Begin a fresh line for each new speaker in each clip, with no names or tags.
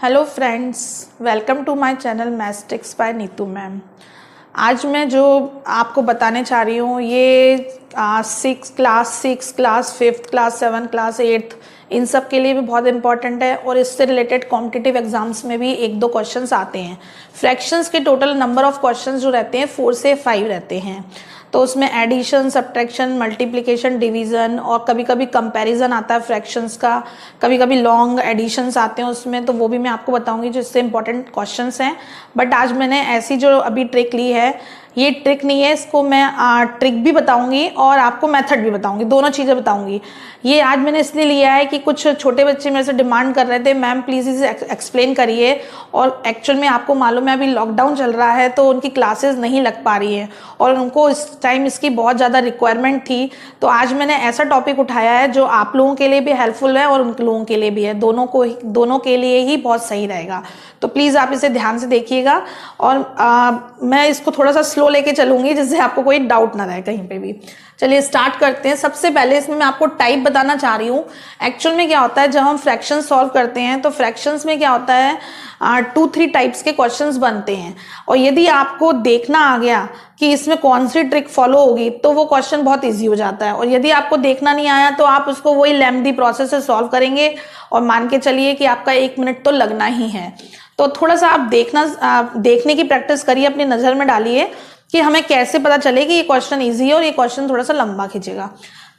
Hello friends, welcome to my channel maths by Neetu ma'am. आज मैं जो आपको बताने चाह रही हूँ ये class 5th class 7th class 8th इन सब के लिए भी बहुत इंपॉर्टेंट है और इससे रिलेटेड कॉम्पिटिटिव एग्जाम्स में भी 1-2 क्वेश्चंस आते हैं। फ्रैक्शंस के टोटल नंबर ऑफ क्वेश्चंस जो रहते हैं 4 से 5 रहते हैं, तो उसमें एडिशन, सब्ट्रैक्शन, मल्टीप्लिकेशन, डिवीज़न और कभी कभी कंपैरिजन आता है फ्रैक्शंस का, कभी कभी लॉन्ग एडिशंस आते हैं उसमें, तो वो भी मैं आपको बताऊंगी जो इससे इंपॉर्टेंट क्वेश्चंस हैं। बट आज मैंने ऐसी जो अभी ट्रिक ली है, ये ट्रिक नहीं है, इसको मैं ट्रिक भी बताऊंगी और आपको मेथड भी बताऊंगी, दोनों चीज़ें बताऊंगी। ये आज मैंने इसलिए लिया है कि कुछ छोटे बच्चे मेरे से डिमांड कर रहे थे, मैम प्लीज़ इसे एक्सप्लेन करिए, और एक्चुअल में आपको मालूम है अभी लॉकडाउन चल रहा है तो उनकी क्लासेस नहीं लग पा रही है और उनको इस टाइम इसकी बहुत ज़्यादा रिक्वायरमेंट थी। तो आज मैंने ऐसा टॉपिक उठाया है जो आप लोगों के लिए भी हेल्पफुल है और उन लोगों के लिए भी है, दोनों के लिए ही बहुत सही रहेगा। तो प्लीज़ आप इसे ध्यान से देखिएगा और मैं इसको थोड़ा सा स्लो लेके चलूंगी जिससे आपको कोई डाउट ना रहे कहीं पे भी। चलिए स्टार्ट करते हैं। सबसे पहले इसमें मैं आपको टाइप बताना चाह रही हूँ। एक्चुअल में क्या होता है, जब हम फ्रैक्शन सॉल्व करते हैं तो फ्रैक्शंस में क्या होता है 2-3 टाइप्स के क्वेश्चंस बनते हैं, और यदि आपको देखना आ गया कि इसमें कौन सी ट्रिक फॉलो होगी तो वो क्वेश्चन बहुत ईजी हो जाता है, और यदि आपको देखना नहीं आया तो आप उसको वही लेंथी प्रोसेस से सॉल्व करेंगे और मान के चलिए कि आपका 1 मिनट तो लगना ही है। तो थोड़ा सा आप देखने की प्रैक्टिस करिए, अपनी नजर में डालिए कि हमें कैसे पता चले कि ये क्वेश्चन इजी है और ये क्वेश्चन थोड़ा सा लंबा खींचेगा।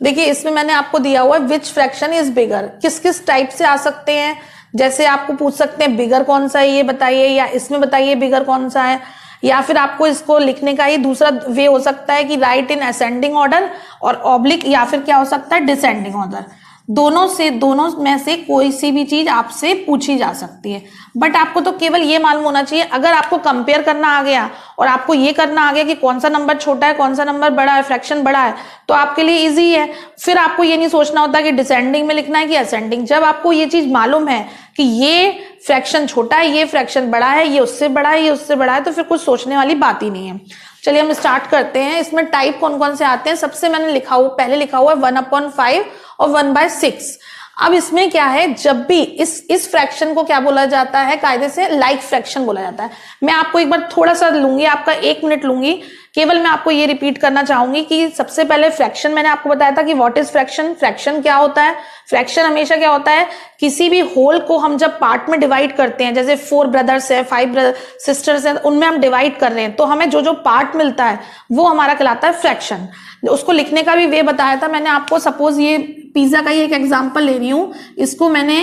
देखिए इसमें मैंने आपको दिया हुआ है विच फ्रैक्शन इज बिगर, किस किस टाइप से आ सकते हैं। जैसे आपको पूछ सकते हैं बिगर कौन सा है ये बताइए, या इसमें बताइए बिगर कौन सा है, या फिर आपको इसको लिखने का ही दूसरा वे हो सकता है कि राइट इन असेंडिंग ऑर्डर और ऑब्लिक, या फिर क्या हो सकता है डिसेंडिंग ऑर्डर। दोनों में से कोई सी भी चीज आपसे पूछी जा सकती है। बट आपको तो केवल ये मालूम होना चाहिए, अगर आपको कंपेयर करना आ गया और आपको ये करना आ गया कि कौन सा नंबर छोटा है कौन सा नंबर बड़ा है, फ्रैक्शन बड़ा है, तो आपके लिए इजी है। फिर आपको ये नहीं सोचना होता कि डिसेंडिंग में लिखना है कि असेंडिंग। जब आपको ये चीज मालूम है कि ये फ्रैक्शन छोटा है, ये फ्रैक्शन बड़ा है, ये उससे बड़ा है, ये उससे बड़ा है, तो फिर कुछ सोचने वाली बात ही नहीं है। चलिए हम स्टार्ट करते हैं। इसमें टाइप कौन कौन से आते हैं, सबसे मैंने पहले लिखा हुआ है 1/5 और 1/6। अब इसमें क्या है, जब भी इस फ्रैक्शन को क्या बोला जाता है, कायदे से लाइक फ्रैक्शन बोला जाता है। मैं आपको एक बार थोड़ा सा लूंगी, आपका 1 मिनट लूंगी, केवल मैं आपको ये रिपीट करना चाहूंगी कि सबसे पहले फ्रैक्शन मैंने आपको बताया था कि व्हाट इज फ्रैक्शन। फ्रैक्शन क्या होता है, फ्रैक्शन हमेशा क्या होता है, किसी भी होल को हम जब पार्ट में डिवाइड करते हैं, जैसे 4 ब्रदर्स है, 5 सिस्टर्स है, उनमें हम डिवाइड कर रहे हैं, तो हमें जो जो पार्ट मिलता है वो हमारा कहलाता है फ्रैक्शन। उसको लिखने का भी वे बताया था मैंने आपको। सपोज ये पिज्जा का ही एक एग्जांपल ले रही हूं, इसको मैंने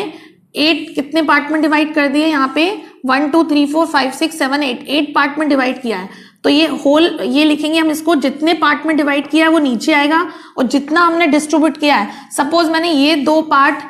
8 कितने पार्ट में डिवाइड कर दिए, यहाँ पे 1 2 3 4 5 6 7 8 पार्ट में डिवाइड किया है। तो ये होल ये लिखेंगे हम, इसको जितने पार्ट में डिवाइड किया है वो नीचे आएगा, और जितना हमने डिस्ट्रीब्यूट किया है, सपोज मैंने ये 2 पार्ट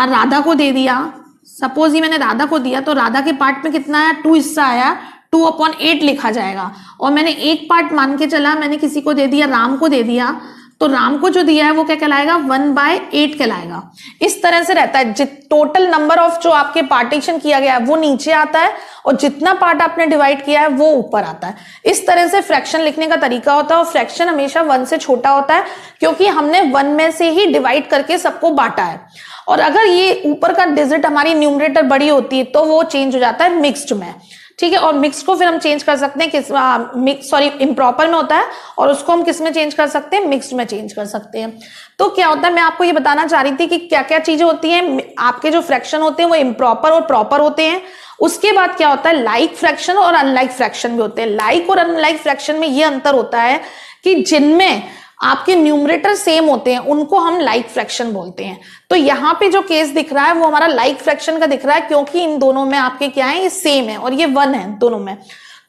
राधा को दे दिया, सपोज ये मैंने राधा को दिया, तो राधा के पार्ट में कितना आया, 2 हिस्सा आया, 2/8 लिखा जाएगा। और मैंने एक पार्ट मान के चला, मैंने किसी को दे दिया, राम को दे दिया, तो राम को जो दिया है वो क्या कहलाएगा, 1/8 कहलाएगा। इस तरह से रहता है, टोटल नंबर ऑफ जो आपके पार्टीशन किया गया है वो नीचे आता है, और जितना पार्ट आपने डिवाइड किया है वो ऊपर आता है। इस तरह से फ्रैक्शन लिखने का तरीका होता है, और फ्रैक्शन हमेशा 1 से छोटा होता है क्योंकि हमने 1 में से ही डिवाइड करके सबको बांटा है। और अगर ये ऊपर का डिजिट हमारी न्यूमरेटर बड़ी होती है तो वो चेंज हो जाता है मिक्स्ड में, ठीक है। और मिक्स को फिर हम चेंज कर सकते हैं इम्प्रॉपर में होता है, और उसको हम किस में चेंज कर सकते हैं, मिक्स्ड में चेंज कर सकते हैं। तो क्या होता है, मैं आपको ये बताना चाह रही थी कि क्या क्या चीजें होती हैं। आपके जो फ्रैक्शन होते हैं वो इम्प्रॉपर और प्रॉपर होते हैं। उसके बाद क्या होता है, लाइक फ्रैक्शन और अनलाइक फ्रैक्शन भी होते हैं। लाइक और अनलाइक फ्रैक्शन में ये अंतर होता है कि जिनमें आपके न्यूमरेटर सेम होते हैं उनको हम लाइक फ्रैक्शन बोलते हैं। तो यहाँ पे जो केस दिख रहा है वो हमारा लाइक फ्रैक्शन का दिख रहा है, क्योंकि इन दोनों में आपके क्या है, ये सेम है और ये 1 है दोनों में।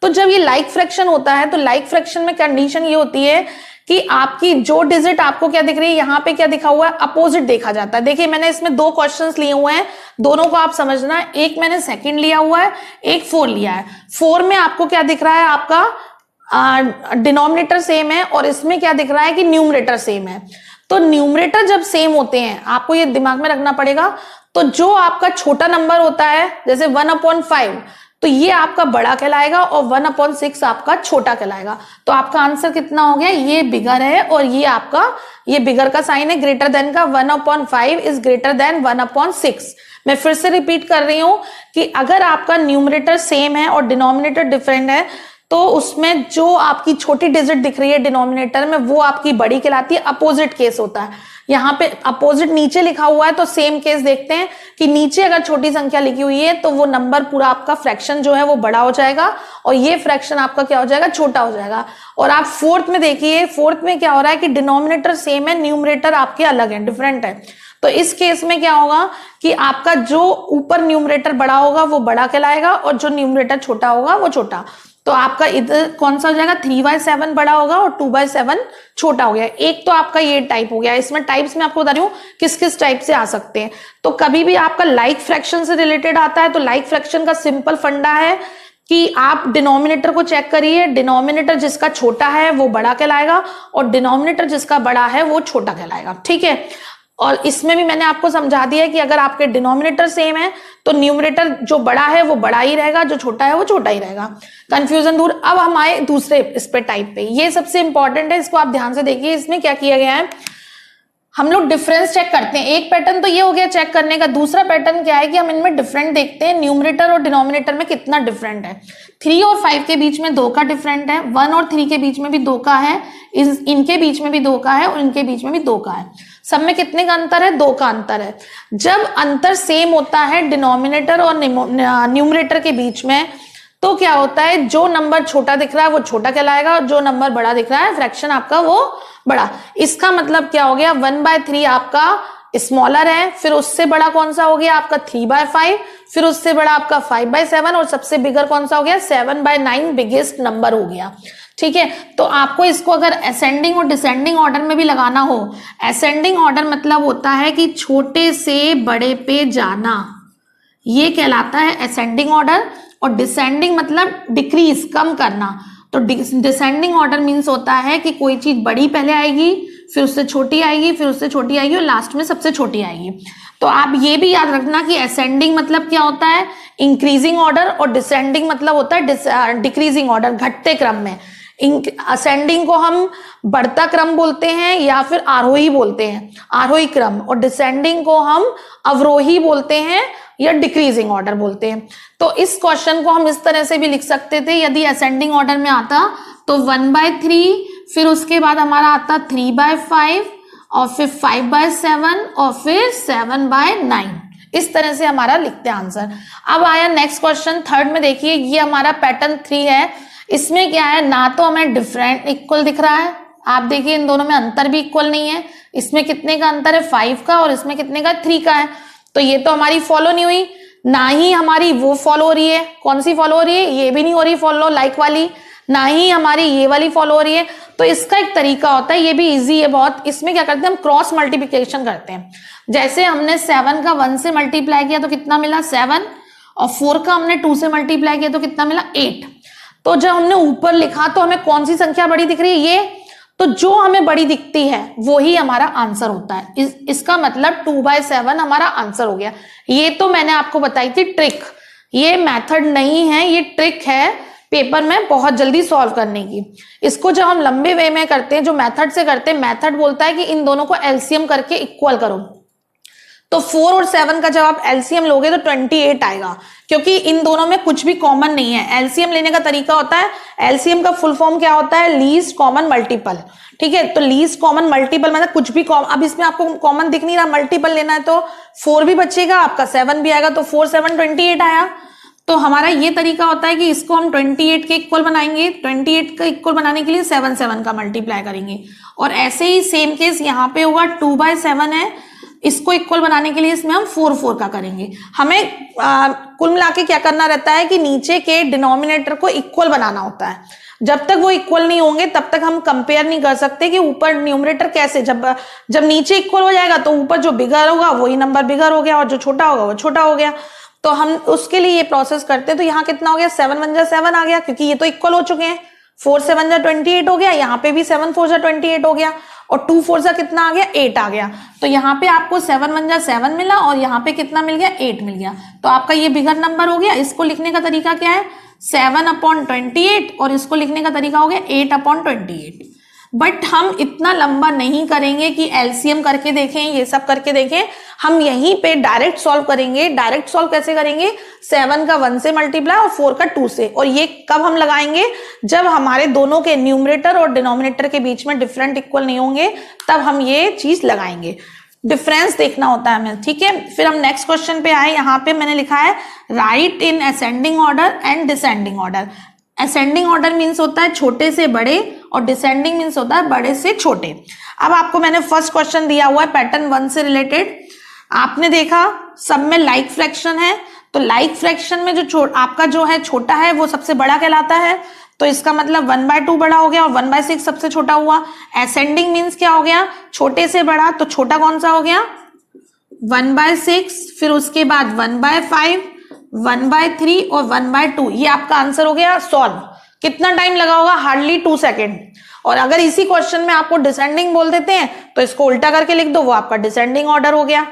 तो जब ये लाइक फ्रैक्शन होता है तो लाइक फ्रैक्शन में कंडीशन ये होती है कि आपकी जो डिजिट आपको क्या दिख रही है, यहाँ पे क्या दिखा हुआ है, अपोजिट देखा जाता है। देखिए मैंने इसमें 2 क्वेश्चंस लिए हुए हैं, दोनों को आप समझना। एक मैंने सेकंड लिया हुआ है, एक 4 लिया है। 4 में आपको क्या दिख रहा है, आपका डिनोमिनेटर सेम है, और इसमें क्या दिख रहा है कि न्यूमरेटर सेम है। तो न्यूमरेटर जब सेम होते हैं, आपको ये दिमाग में रखना पड़ेगा, तो जो आपका छोटा नंबर होता है जैसे 1/5, तो ये आपका बड़ा कहलाएगा और 1/6 आपका छोटा कहलाएगा। तो आपका आंसर कितना हो गया, ये बिगर है, और ये आपका ये बिगर का साइन है, ग्रेटर देन का 1/5 इज ग्रेटर देन 1/6। मैं फिर से रिपीट कर रही हूं कि अगर आपका न्यूमरेटर सेम है और डिनोमिनेटर डिफरेंट है तो उसमें जो आपकी छोटी डिजिट दिख रही है डिनोमिनेटर में वो आपकी बड़ी कहलाती है। अपोजिट केस होता है, यहाँ पे अपोजिट नीचे लिखा हुआ है तो सेम केस देखते हैं कि नीचे अगर छोटी संख्या लिखी हुई है तो वो नंबर पूरा आपका फ्रैक्शन जो है वो बड़ा हो जाएगा और ये फ्रैक्शन आपका क्या हो जाएगा, छोटा हो जाएगा। और आप फोर्थ में देखिए, फोर्थ में क्या हो रहा है कि डिनोमिनेटर सेम है, न्यूमरेटर आपके अलग है, डिफरेंट है। तो इस केस में क्या होगा कि आपका जो ऊपर न्यूमरेटर बड़ा होगा वो बड़ा कहलाएगा और जो न्यूमरेटर छोटा होगा वो छोटा। तो आपका इधर कौन सा हो जाएगा, 3/7 बड़ा होगा और 2/7 छोटा हो गया। एक तो आपका ये टाइप हो गया। इसमें टाइप्स में आपको बता रही हूँ किस किस टाइप से आ सकते हैं। तो कभी भी आपका लाइक फ्रैक्शन से रिलेटेड आता है तो लाइक फ्रैक्शन का सिंपल फंडा है कि आप डिनोमिनेटर को चेक करिए, डिनोमिनेटर जिसका छोटा है वो बड़ा कहलाएगा और डिनोमिनेटर जिसका बड़ा है वो छोटा कहलाएगा। ठीक है, और इसमें भी मैंने आपको समझा दिया है कि अगर आपके डिनोमिनेटर सेम है तो न्यूमरेटर जो बड़ा है वो बड़ा ही रहेगा, जो छोटा है वो छोटा ही रहेगा। कंफ्यूजन दूर। अब हम आए दूसरे इस पे टाइप पे, ये सबसे इंपॉर्टेंट है, इसको आप ध्यान से देखिए। इसमें क्या किया गया है, हम लोग डिफरेंस चेक करते हैं। एक पैटर्न तो ये हो गया चेक करने का। दूसरा पैटर्न क्या है कि हम इनमें डिफरेंट देखते हैं, न्यूमरेटर और डिनोमिनेटर में कितना डिफरेंट है। 3 और 5 के बीच में 2 का डिफरेंट है, 1 और 3 के बीच में भी 2 का है, इनके बीच में भी 2 का है और इनके बीच में भी 2 का है। सब में कितने का अंतर है, 2 का अंतर है। जब अंतर सेम होता है डिनोमिनेटर और न्यूमरेटर के बीच में तो क्या होता है, जो नंबर छोटा दिख रहा है वो छोटा कहलाएगा और जो नंबर बड़ा दिख रहा है फ्रैक्शन आपका वो बड़ा। इसका मतलब क्या हो गया, 1/3 आपका स्मॉलर है, फिर उससे बड़ा कौन सा हो गया आपका 3/5, फिर उससे बड़ा आपका 5/7 और सबसे बिगर कौन सा हो गया 7/9 बिगेस्ट नंबर हो गया। ठीक है, तो आपको इसको अगर असेंडिंग और डिसेंडिंग ऑर्डर में भी लगाना हो, असेंडिंग ऑर्डर मतलब होता है कि छोटे से बड़े पे जाना, ये कहलाता है असेंडिंग ऑर्डर। और डिसेंडिंग मतलब डिक्रीज, कम करना। तो डिसेंडिंग ऑर्डर मीन्स होता है कि कोई चीज बड़ी पहले आएगी, फिर उससे छोटी आएगी, फिर उससे छोटी आएगी और लास्ट में सबसे छोटी आएगी। तो आप ये भी याद रखना कि असेंडिंग मतलब क्या होता है, इंक्रीजिंग ऑर्डर, और डिसेंडिंग मतलब होता है डिक्रीजिंग ऑर्डर, घटते क्रम में। असेंडिंग को हम बढ़ता क्रम बोलते हैं या फिर आरोही बोलते हैं, आरोही क्रम, और डिसेंडिंग को हम अवरोही बोलते हैं या डिक्रीजिंग ऑर्डर बोलते हैं। तो इस क्वेश्चन को हम इस तरह से भी लिख सकते थे, यदि असेंडिंग ऑर्डर में आता तो 1/3, फिर उसके बाद हमारा आता 3/5 और फिर 5/7 और फिर 7/9। इस तरह से हमारा लिखते हैं आंसर। अब आया नेक्स्ट क्वेश्चन, थर्ड में देखिए, ये हमारा पैटर्न 3 है। इसमें क्या है, ना तो हमें डिफरेंट इक्वल दिख रहा है, आप देखिए इन दोनों में अंतर भी इक्वल नहीं है। इसमें कितने का अंतर है 5 का और इसमें कितने का 3 का है। तो ये तो हमारी फॉलो नहीं हुई, ना ही हमारी वो फॉलो हो रही है। कौन सी फॉलो हो रही है, ये भी नहीं हो रही फॉलो लाइक वाली, ना ही हमारी ये वाली फॉलो हो रही है। तो इसका एक तरीका होता है, ये भी इजी है बहुत। इसमें क्या करते हैं, हम क्रॉस मल्टीप्लिकेशन करते हैं। जैसे हमने 7 का 1 से मल्टीप्लाई किया तो कितना मिला 7, और 4 का हमने 2 से मल्टीप्लाई किया तो कितना मिला 8। तो जब हमने ऊपर लिखा तो हमें कौन सी संख्या बड़ी दिख रही है, ये। तो जो हमें बड़ी दिखती है वो ही हमारा आंसर होता है। इसका मतलब 2/7 हमारा आंसर हो गया। ये तो मैंने आपको बताई थी ट्रिक, ये मेथड नहीं है, ये ट्रिक है पेपर में बहुत जल्दी सॉल्व करने की। इसको जब हम लंबे वे में करते हैं, जो मेथड से करते हैं, मेथड बोलता है कि इन दोनों को एलसीएम करके इक्वल करो। तो 4 और 7 का जब आप एलसीएम लोगे तो 28 आएगा, क्योंकि इन दोनों में कुछ भी कॉमन नहीं है। एलसीएम लेने का तरीका होता है, एलसीएम का फुल फॉर्म क्या होता है, लीस्ट कॉमन मल्टीपल। ठीक है, तो लीस्ट कॉमन मल्टीपल मतलब कुछ भी कॉमन। अब इसमें आपको कॉमन दिख नहीं रहा, मल्टीपल लेना है तो 4 भी बचेगा आपका, 7 भी आएगा, तो 4 7 28 आया। तो हमारा ये तरीका होता है कि इसको हम 28 के इक्वल बनाएंगे। 28 का इक्वल बनाने के लिए 7 7 का मल्टीप्लाई करेंगे, और ऐसे ही सेम केस यहाँ पे होगा। 2/7 है, इसको इक्वल बनाने के लिए इसमें हम 4 4 का करेंगे। हमें कुल मिला के क्या करना रहता है कि नीचे के डिनोमिनेटर को इक्वल बनाना होता है। जब तक वो इक्वल नहीं होंगे तब तक हम कंपेयर नहीं कर सकते कि ऊपर न्यूमरेटर कैसे। जब नीचे इक्वल हो जाएगा तो ऊपर जो बिगर होगा वही नंबर बिगर हो गया और जो छोटा होगा वो छोटा हो गया। तो हम उसके लिए ये प्रोसेस करते हैं। तो यहाँ कितना हो गया, 7 1 जा 7 आ गया, क्योंकि ये तो इक्वल हो चुके हैं। 4 7 जा 28 हो गया, यहाँ पे भी 7 4 जा 28 हो गया, और 2 4 जा कितना आ गया 8 आ गया। तो यहाँ पे आपको 7 1 जा 7 मिला और यहाँ पे कितना मिल गया 8 मिल गया। तो आपका ये बिगर नंबर हो गया। इसको लिखने का तरीका क्या है, 7/28, और इसको लिखने का तरीका हो गया 8/28। बट हम इतना लंबा नहीं करेंगे कि एलसीएम करके देखें, ये सब करके देखें। हम यहीं पे डायरेक्ट सॉल्व करेंगे। डायरेक्ट सॉल्व कैसे करेंगे? 7 का 1 से मल्टीप्लाई और 4 का 2 से। और ये कब हम लगाएंगे? जब हमारे दोनों के न्यूमरेटर और डिनोमिनेटर के बीच में डिफरेंट इक्वल नहीं होंगे, तब हम ये चीज लगाएंगे। डिफरेंस देखना होता है हमें, ठीक है। फिर हम नेक्स्ट क्वेश्चन पे आए। यहाँ पे मैंने लिखा है right in ascending order and descending order. Ascending order means होता है छोटे से बड़े और डिसेंडिंग मीन्स होता है बड़े से छोटे। अब आपको मैंने फर्स्ट क्वेश्चन दिया हुआ है पैटर्न 1 से रिलेटेड। आपने देखा सब में लाइक फ्रैक्शन है, तो लाइक फ्रैक्शन में जो आपका जो है छोटा है वो सबसे बड़ा कहलाता है, तो इसका मतलब 1/2 बड़ा हो गया और 1/6 सबसे छोटा हुआ। असेंडिंग मीन्स क्या हो गया? छोटे से बड़ा, तो छोटा कौन सा हो गया? 1/6, फिर उसके बाद 1/5, 1/3 और 1/2। ये आपका आंसर हो गया सॉल्व। कितना टाइम लगा होगा? Hardly 2 second. और अगर इसी क्वेश्चन में आपको डिसेंडिंग बोल देते हैं तो इसको उल्टा करके लिख दो, वो आपका डिसेंडिंग ऑर्डर हो गया।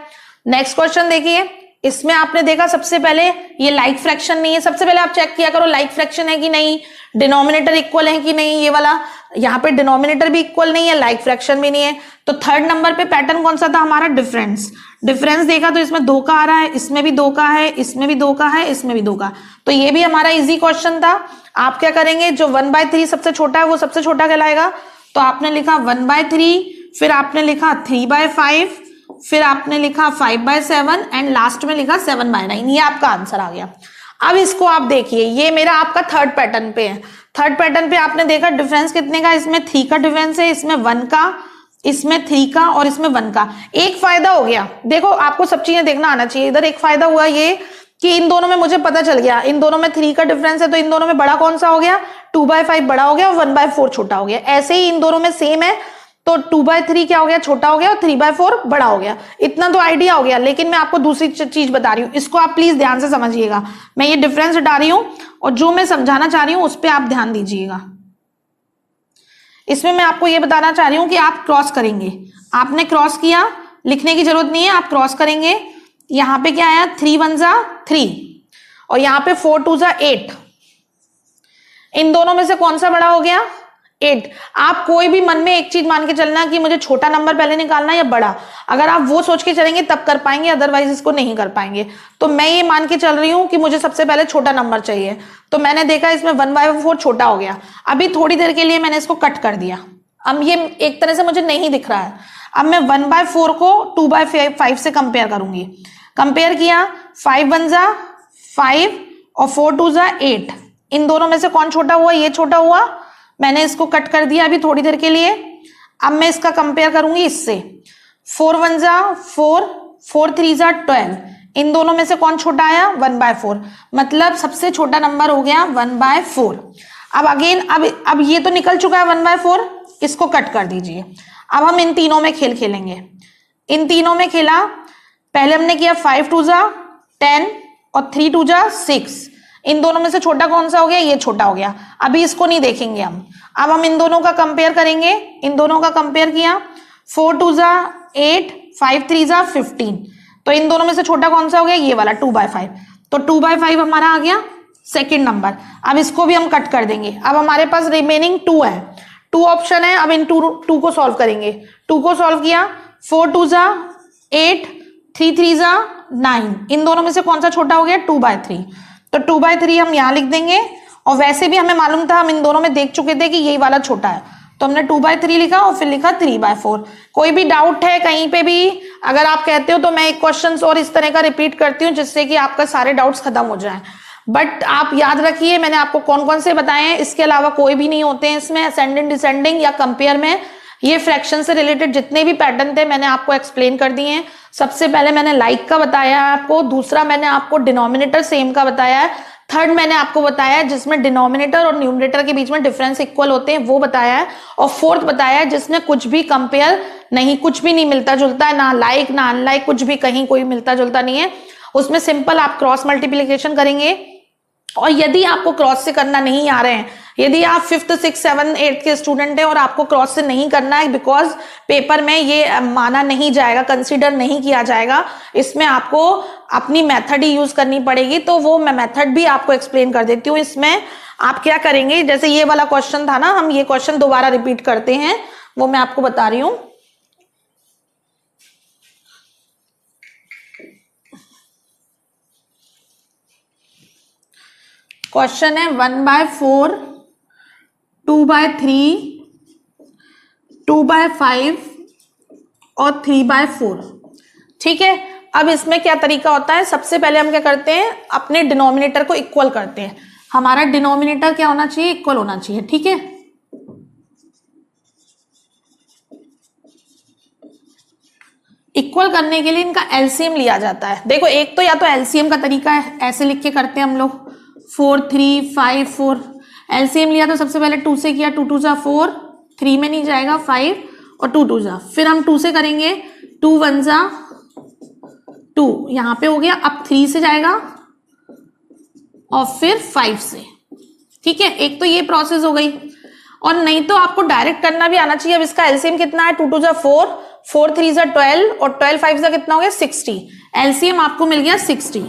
नेक्स्ट क्वेश्चन देखिए। इसमें आपने देखा सबसे पहले ये लाइक फ्रैक्शन नहीं है। सबसे पहले आप चेक किया करो लाइक फ्रैक्शन है कि नहीं, डिनोमिनेटर इक्वल है कि नहीं। ये वाला यहाँ पे डिनोमिनेटर भी इक्वल नहीं है, लाइक फ्रैक्शन भी नहीं है। तो थर्ड नंबर पे पैटर्न कौन सा था हमारा? डिफरेंस। डिफरेंस देखा तो इसमें 2 का आ रहा है, इसमें भी 2 का है, इसमें भी 2 का है, इसमें भी 2 का। तो ये भी हमारा इजी क्वेश्चन था। आप क्या करेंगे? जो 1/3 सबसे छोटा है वो सबसे छोटा कहलाएगा। तो आपने लिखा 1/3, फिर आपने लिखा 3/5, फिर आपने लिखा 5/7 एंड लास्ट में लिखा 7/9। ये आपका आंसर आ गया। अब इसको आप देखिए, ये मेरा आपका थर्ड पैटर्न पे है। थर्ड पैटर्न पे आपने देखा डिफरेंस कितने का? इसमें 3 का डिफरेंस है, इसमें 1 का, इसमें 3 का और इसमें 1 का। एक फायदा हो गया, देखो आपको सब चीजें देखना आना चाहिए। इधर एक फायदा हुआ ये कि इन दोनों में मुझे पता चल गया, इन दोनों में 3 का डिफरेंस है, तो इन दोनों में बड़ा कौन सा हो गया? 2/5 बड़ा हो गया और 1/4 छोटा हो गया। ऐसे ही इन दोनों में सेम है, तो 2/3 क्या हो गया? छोटा हो गया और 3/4 बड़ा हो गया। इतना तो आइडिया हो गया। लेकिन मैं आपको दूसरी चीज बता रही हूँ, इसको आप प्लीज ध्यान से समझिएगा। मैं ये डिफरेंस हटा रही हूँ और जो मैं समझाना चाह रही हूँ उस पर आप ध्यान दीजिएगा। इसमें मैं आपको ये बताना चाह रही हूँ कि आप क्रॉस करेंगे। आपने क्रॉस किया, लिखने की जरूरत नहीं है, आप क्रॉस करेंगे। यहाँ पे क्या आया? 3 1 जा 3 और यहाँ पे 4 2 जा 8। इन दोनों में से कौन सा बड़ा हो गया? 8। आप कोई भी मन में एक चीज मान के चलना कि मुझे छोटा नंबर पहले निकालना या बड़ा। अगर आप वो सोच के चलेंगे तब कर पाएंगे, अदरवाइज इसको नहीं कर पाएंगे। तो मैं ये मान के चल रही हूं कि मुझे सबसे पहले छोटा नंबर चाहिए, तो मैंने देखा इसमें 1/4 छोटा हो गया। अभी थोड़ी देर के लिए मैंने इसको कट कर दिया। अब ये एक तरह से मुझे नहीं दिख रहा है। अब मैं 1/4 को 2/5 से कंपेयर करूंगी। कंपेयर किया, 5 1 जा 5 और 4 2 जा 8। इन दोनों में से कौन छोटा हुआ? ये छोटा हुआ। मैंने इसको कट कर दिया अभी थोड़ी देर के लिए। अब मैं इसका कंपेयर करूंगी इससे। 4 1 जा 4, 4 3 जा 12। इन दोनों में से कौन छोटा आया? 1/4। मतलब सबसे छोटा नंबर हो गया 1/4। अब अगेन अब ये तो निकल चुका है 1/4, इसको कट कर दीजिए। अब हम इन तीनों में खेल खेलेंगे। इन तीनों में खेला, पहले हमने किया 5 2 जा 10 और 3 2 जा 6। इन दोनों में से छोटा कौन सा हो गया? ये छोटा हो गया। अभी इसको नहीं देखेंगे हम। अब हम इन दोनों का कंपेयर करेंगे। इन दोनों का कंपेयर किया, 4 2 जा 8, 5 3 जा 15। तो इन दोनों में से छोटा कौन सा हो गया? ये वाला 2/5। तो 2/5 हमारा आ गया सेकेंड नंबर। अब इसको भी हम कट कर देंगे। अब हमारे पास रिमेनिंग 2 है, 2 ऑप्शन है। अब इन 2 को सॉल्व करेंगे। 2 को सॉल्व किया, 4 2 जा 8, 3 3 जा 9। इन दोनों में से कौन सा छोटा हो गया? 2/3। तो 2/3 हम यहां लिख देंगे। और वैसे भी हमें मालूम था, हम इन दोनों में देख चुके थे कि यही वाला छोटा है, तो हमने 2/3 लिखा और फिर लिखा 3/4। कोई भी डाउट है कहीं पे भी अगर आप कहते हो तो मैं एक क्वेश्चन और इस तरह का रिपीट करती हूँ जिससे कि आपका सारे डाउट्स खत्म हो जाएं। बट आप याद रखिए मैंने आपको कौन कौन से बताए हैं, इसके अलावा कोई भी नहीं होते हैं इसमें। असेंडिंग डिसेंडिंग या कंपेयर में ये फ्रैक्शन से रिलेटेड जितने भी पैटर्न थे मैंने आपको एक्सप्लेन कर दिए हैं। सबसे पहले मैंने लाइक का बताया है आपको, दूसरा मैंने आपको डिनोमिनेटर सेम का बताया है, थर्ड मैंने आपको बताया है जिसमें डिनोमिनेटर और न्यूमरेटर के बीच में डिफरेंस इक्वल होते हैं वो बताया है, और फोर्थ बताया है जिसमें कुछ भी कंपेयर नहीं, कुछ भी नहीं मिलता जुलता है, ना लाइक ना अनलाइक, कुछ भी कहीं कोई मिलता जुलता नहीं है। उसमें सिंपल आप क्रॉस मल्टीप्लीकेशन करेंगे। और यदि आपको क्रॉस से करना नहीं आ रहे हैं, यदि आप 5th 6th 7th 8th के स्टूडेंट हैं और आपको क्रॉस से नहीं करना है बिकॉज पेपर में ये माना नहीं जाएगा, कंसीडर नहीं किया जाएगा, इसमें आपको अपनी मेथड ही यूज करनी पड़ेगी, तो वो मैं मेथड भी आपको एक्सप्लेन कर देती हूँ। इसमें आप क्या करेंगे, जैसे ये वाला क्वेश्चन था ना, हम ये क्वेश्चन दोबारा रिपीट करते हैं, वो मैं आपको बता रही हूँ। क्वेश्चन है 1/4, 2/3, 2/5 और 3/4। ठीक है, अब इसमें क्या तरीका होता है, सबसे पहले हम क्या करते हैं, अपने डिनोमिनेटर को इक्वल करते हैं। हमारा डिनोमिनेटर क्या होना चाहिए, इक्वल होना चाहिए। ठीक है, इक्वल करने के लिए इनका एलसीएम लिया जाता है। देखो, एक तो या तो एलसीएम का तरीका है, ऐसे लिख के करते हैं हम लोग, 4 3 5 4। एलसीएम लिया तो सबसे पहले 2 से किया, 2 2 जा 4, 3 में नहीं जाएगा 5 और 2 2 जा, फिर हम 2 से करेंगे, 2 1 जा 2, यहां पे हो गया। अब 3 से जाएगा और फिर 5 से। ठीक है, एक तो ये प्रोसेस हो गई, और नहीं तो आपको डायरेक्ट करना भी आना चाहिए। अब इसका एलसीएम कितना है, 2 2 जा 4, 4 3 जा 12 और 12 5 जा कितना हो गया 60। एलसीएम आपको मिल गया 60।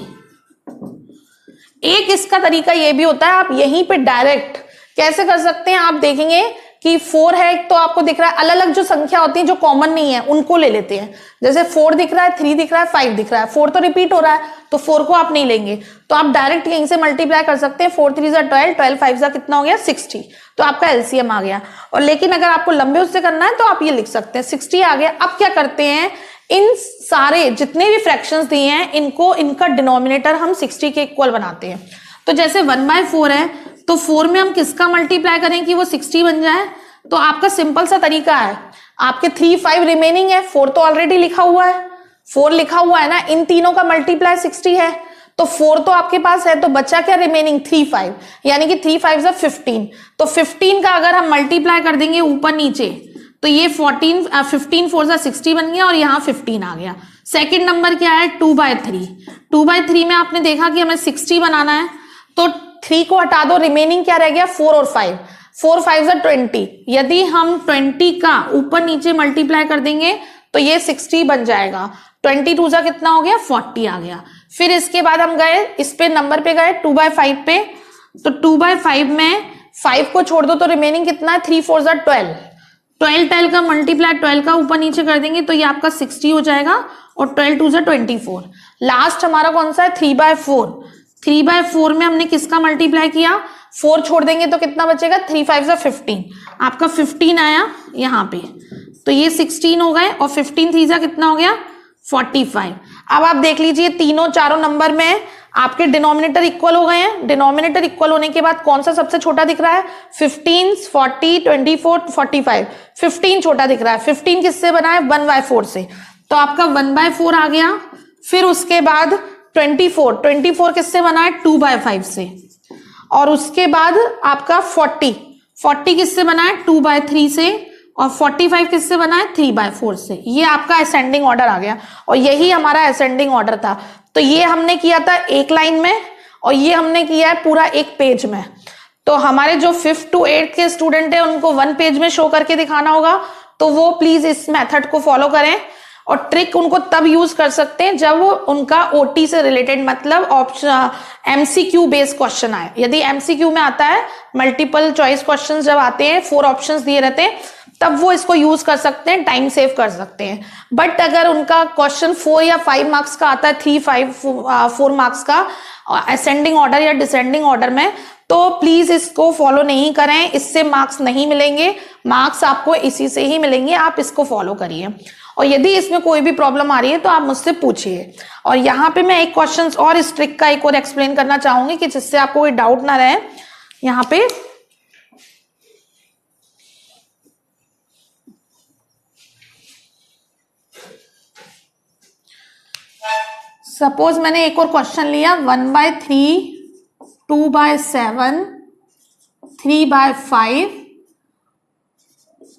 एक इसका तरीका ये भी होता है, आप यहीं पे डायरेक्ट कैसे कर सकते हैं, आप देखेंगे कि 4 है तो आपको दिख रहा है, अलग अलग जो संख्या होती है जो कॉमन नहीं है उनको ले लेते हैं। जैसे 4 दिख रहा है, 3 दिख रहा है, 5 दिख रहा है, 4 तो रिपीट हो रहा है तो 4 को आप नहीं लेंगे, तो आप डायरेक्ट यहीं से मल्टीप्लाई कर सकते हैं। 4 3 जा 12, 12 5 जा कितना हो गया 60, तो आपका एलसीएम आ गया। और लेकिन अगर आपको लंबे उससे करना है तो आप ये लिख सकते हैं, 60 आ गया। अब क्या करते हैं, इन सारे जितने भी फ्रैक्शंस दिए हैं इनको, इनका डिनोमिनेटर हम 60 के इक्वल बनाते हैं। तो जैसे 1/4 है तो 4 में हम किसका मल्टीप्लाई करें कि वो 60 बन जाए, तो आपका सिंपल सा तरीका है, आपके 3 5 रिमेनिंग है, 4 तो ऑलरेडी लिखा हुआ है, 4 लिखा हुआ है ना, इन तीनों का मल्टीप्लाई 60 है, तो 4 तो आपके पास है, तो बचा क्या रिमेनिंग 3 5, यानी कि 3 5 जा 15। तो 15 का अगर हम मल्टीप्लाई कर देंगे ऊपर नीचे तो ये 15 4 जा 60 बन गया और यहाँ 15 आ गया। सेकंड नंबर क्या है, 2/3। 2/3 में आपने देखा कि हमें 60 बनाना है, तो 3 को हटा दो, रिमेनिंग क्या रह गया 4 और 5, 4 5 जा 20। यदि हम 20 का ऊपर नीचे मल्टीप्लाई कर देंगे तो ये 60 बन जाएगा। 20 2 जा कितना हो गया 40 आ गया। फिर इसके बाद हम गए इस पे नंबर पे गए 2/5 पे, तो 2/5 में 5 को छोड़ दो तो रिमेनिंग कितना है 3 4 जा 12, 12 का मल्टीप्लाई 12 का ऊपर नीचे कर देंगे तो ये आपका 60 हो जाएगा, और 12 2 जा 24। लास्ट हमारा कौन सा है 3/4। 3/4 में हमने किसका मल्टीप्लाई किया, 4 छोड़ देंगे तो कितना बचेगा 3 5 जा 15, आपका 15 आया यहाँ पे, तो ये 16 हो गए, और 15 3 जा कितना हो गया 45। अब आप देख लीजिए तीनों चारों नंबर में आपके डिनोमिनेटर इक्वल हो गए हैं। डिनोमिनेटर इक्वल होने के बाद कौन सा सबसे छोटा दिख रहा है, 15 40 24 45, 15 छोटा दिख रहा है। 15 किससे बना है 1/4 से, तो आपका 1/4 आ गया। फिर उसके बाद 24 किससे बना है 2/5 से, और उसके बाद आपका 40 किससे बना है 2/3 से, और 45 किससे बना है 3/4 से। ये आपका असेंडिंग ऑर्डर आ गया, और यही हमारा असेंडिंग ऑर्डर था। तो ये हमने किया था एक लाइन में, और ये हमने किया है पूरा एक पेज में। तो हमारे जो 5th to 8th के स्टूडेंट है उनको 1 पेज में शो करके दिखाना होगा, तो वो प्लीज इस मेथड को फॉलो करें। और ट्रिक उनको तब यूज कर सकते हैं जब उनका ओटी से रिलेटेड, मतलब ऑप्शन एमसीक्यू बेस्ड क्वेश्चन आए। यदि एमसीक्यू में आता है, मल्टीपल चॉइस क्वेश्चंस जब आते हैं, 4 ऑप्शंस दिए रहते हैं, तब वो इसको यूज कर सकते हैं, टाइम सेव कर सकते हैं। बट अगर उनका क्वेश्चन 4 या 5 मार्क्स का आता है, 3 5 4 मार्क्स का असेंडिंग ऑर्डर या डिसेंडिंग ऑर्डर में, तो प्लीज इसको फॉलो नहीं करें, इससे मार्क्स नहीं मिलेंगे, मार्क्स आपको इसी से ही मिलेंगे। आप इसको फॉलो करिए, और यदि इसमें कोई भी प्रॉब्लम आ रही है तो आप मुझसे पूछिए। और यहाँ पे मैं एक क्वेश्चन और इस ट्रिक का एक और एक्सप्लेन करना चाहूंगी कि जिससे आपको कोई डाउट ना रहे। यहाँ पे सपोज मैंने एक और क्वेश्चन लिया 1/3, 2/7, 3/5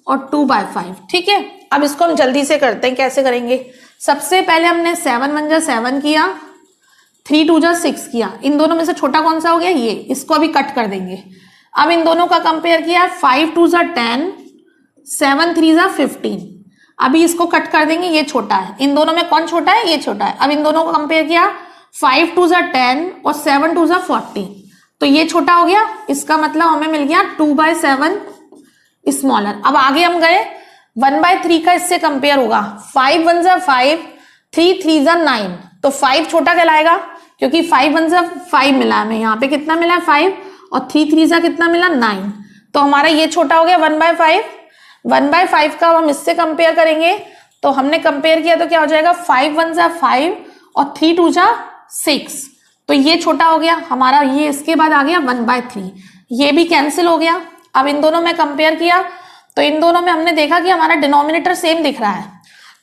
और 2/5। ठीक है, अब इसको हम जल्दी से करते हैं। कैसे करेंगे, सबसे पहले हमने 7 1 जा 7 किया, 3 2 जा 6 किया। इन दोनों में से छोटा कौन सा हो गया, ये, इसको अभी कट कर देंगे। अब इन दोनों का कंपेयर किया, 5 2 जा 10, 7 3 जा 15। अभी इसको कट कर देंगे, ये छोटा है। इन दोनों में कौन छोटा है, ये छोटा है। अब इन दोनों को कंपेयर किया, 5 2 जा 10 और 7 2 जा 40, तो ये छोटा हो गया। इसका मतलब हमें मिल गया 2/7 स्मॉलर। अब आगे हम गए 1/3 का इससे कंपेयर होगा, 5 1 जा 5, 3 3 जा 9, तो 5 छोटा कहलाएगा, क्योंकि 5 वन जा 5 मिला हमें, यहाँ पे कितना मिला है 5 और 3 3 जा कितना मिला 9, तो हमारा ये छोटा हो गया 1/5। 1/5 का हम इससे कंपेयर करेंगे तो हमने कंपेयर किया तो क्या हो जाएगा 5 वन जा 5 और 3 2 जा 6, तो ये छोटा हो गया हमारा। ये इसके बाद आ गया 1/3, ये भी कैंसिल हो गया। अब इन दोनों में कंपेयर किया तो इन दोनों में हमने देखा कि हमारा डिनोमिनेटर सेम दिख रहा है।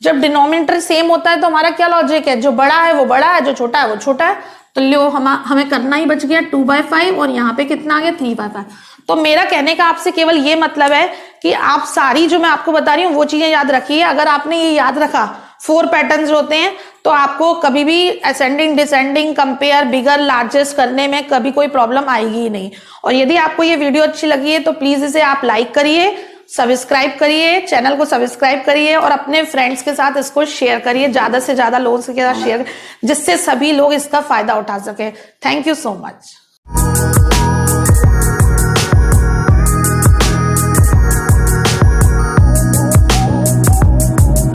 जब डिनोमिनेटर सेम होता है तो हमारा क्या लॉजिक है, जो बड़ा है वो बड़ा है, जो छोटा है वो छोटा है। तो लो हमें करना ही बच गया 2/5 और यहाँ पे कितना आ गया 3/5। तो मेरा कहने का आपसे केवल ये मतलब है कि आप सारी जो मैं आपको बता रही हूँ वो चीजें याद रखिए। अगर आपने ये याद रखा 4 पैटर्न्स होते हैं तो आपको कभी भी असेंडिंग डिसेंडिंग कंपेयर बिगर लार्जेस्ट करने में कभी कोई प्रॉब्लम आएगी ही नहीं। और यदि आपको ये वीडियो अच्छी लगी है तो प्लीज इसे आप लाइक करिए, सब्सक्राइब करिए, चैनल को सब्सक्राइब करिए और अपने फ्रेंड्स के साथ इसको शेयर करिए, ज्यादा से ज्यादा लोगों के साथ शेयर, जिससे सभी लोग इसका फायदा उठा सके। Thank you so much.